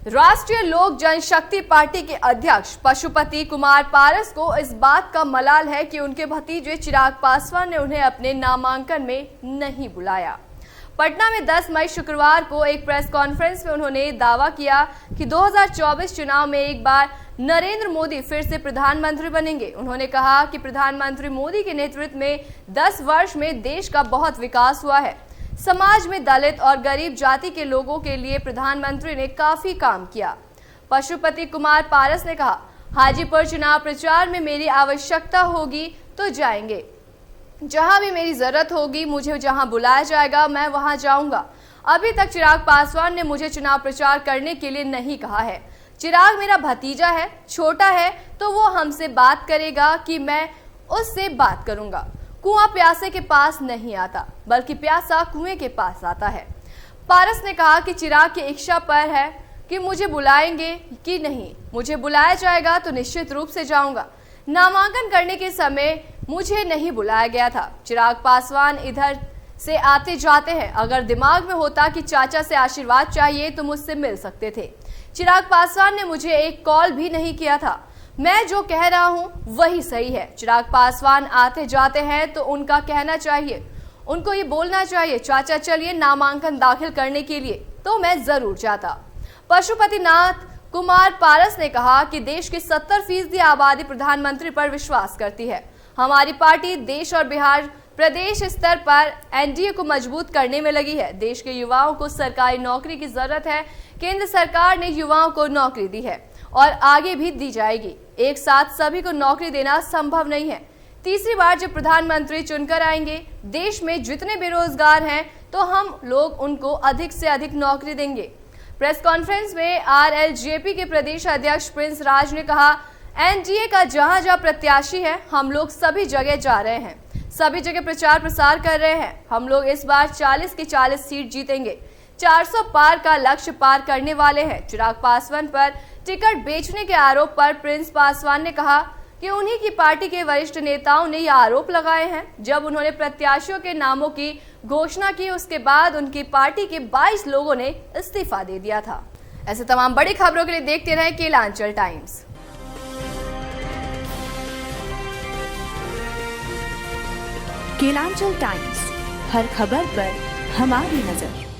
राष्ट्रीय लोक जनशक्ति पार्टी के अध्यक्ष पशुपति कुमार पारस को इस बात का मलाल है कि उनके भतीजे चिराग पासवान ने उन्हें अपने नामांकन में नहीं बुलाया। पटना में 10 मई शुक्रवार को एक प्रेस कॉन्फ्रेंस में उन्होंने दावा किया कि 2024 चुनाव में एक बार नरेंद्र मोदी फिर से प्रधानमंत्री बनेंगे। उन्होंने कहा कि प्रधानमंत्री मोदी के नेतृत्व में 10 वर्ष में देश का बहुत विकास हुआ है। समाज में दलित और गरीब जाति के लोगों के लिए प्रधानमंत्री ने काफी काम किया। पशुपति कुमार पारस ने कहा, हाजीपुर चुनाव प्रचार में मेरी आवश्यकता होगी तो जाएंगे, जहां भी मेरी जरूरत होगी, मुझे जहां बुलाया जाएगा मैं वहां जाऊंगा। अभी तक चिराग पासवान ने मुझे चुनाव प्रचार करने के लिए नहीं कहा है। चिराग मेरा भतीजा है, छोटा है, तो वो हमसे बात करेगा कि मैं उससे बात करूंगा। कुआं प्यासे के पास नहीं आता, बल्कि प्यासा कुएं के पास आता है। पारस ने कहा कि चिराग की इच्छा पर है कि मुझे बुलाएंगे कि नहीं। मुझे बुलाया जाएगा तो निश्चित रूप से जाऊंगा। नामांकन करने के समय मुझे नहीं बुलाया गया था। चिराग पासवान इधर से आते जाते हैं। अगर दिमाग में होता कि चाचा से आशीर्वाद चाहिए तो मुझसे मिल सकते थे। चिराग पासवान ने मुझे एक कॉल भी नहीं किया था। मैं जो कह रहा हूं वही सही है। चिराग पासवान आते जाते हैं तो उनका कहना चाहिए, उनको ये बोलना चाहिए, चाचा चलिए नामांकन दाखिल करने के लिए, तो मैं जरूर जाता। पशुपतिनाथ कुमार पारस ने कहा कि देश की 70% आबादी प्रधानमंत्री पर विश्वास करती है। हमारी पार्टी देश और बिहार प्रदेश स्तर पर एनडीए को मजबूत करने में लगी है। देश के युवाओं को सरकारी नौकरी की जरूरत है। केंद्र सरकार ने युवाओं को नौकरी दी है और आगे भी दी जाएगी। एक साथ सभी को नौकरी देना संभव नहीं है। तीसरी बार जब प्रधानमंत्री चुनकर आएंगे, देश में जितने बेरोजगार हैं तो हम लोग उनको अधिक से अधिक नौकरी देंगे। प्रेस कॉन्फ्रेंस में आरएलजेपी के प्रदेश अध्यक्ष प्रिंस राज ने कहा, एनडीए का जहां जहां प्रत्याशी है हम लोग सभी जगह जा रहे हैं, सभी जगह प्रचार प्रसार कर रहे हैं। हम लोग इस बार 40 की 40 सीट जीतेंगे, 400 पार का लक्ष्य पार करने वाले हैं। चिराग पासवान पर टिकट बेचने के आरोप पर प्रिंस पासवान ने कहा कि उन्हीं की पार्टी के वरिष्ठ नेताओं ने यह आरोप लगाए हैं। जब उन्होंने प्रत्याशियों के नामों की घोषणा की, उसके बाद उनकी पार्टी के 22 लोगों ने इस्तीफा दे दिया था। ऐसे तमाम बड़ी खबरों के लिए देखते रहें केलांचल टाइम्स। केलांचल टाइम्स, हर खबर पर हमारी नजर।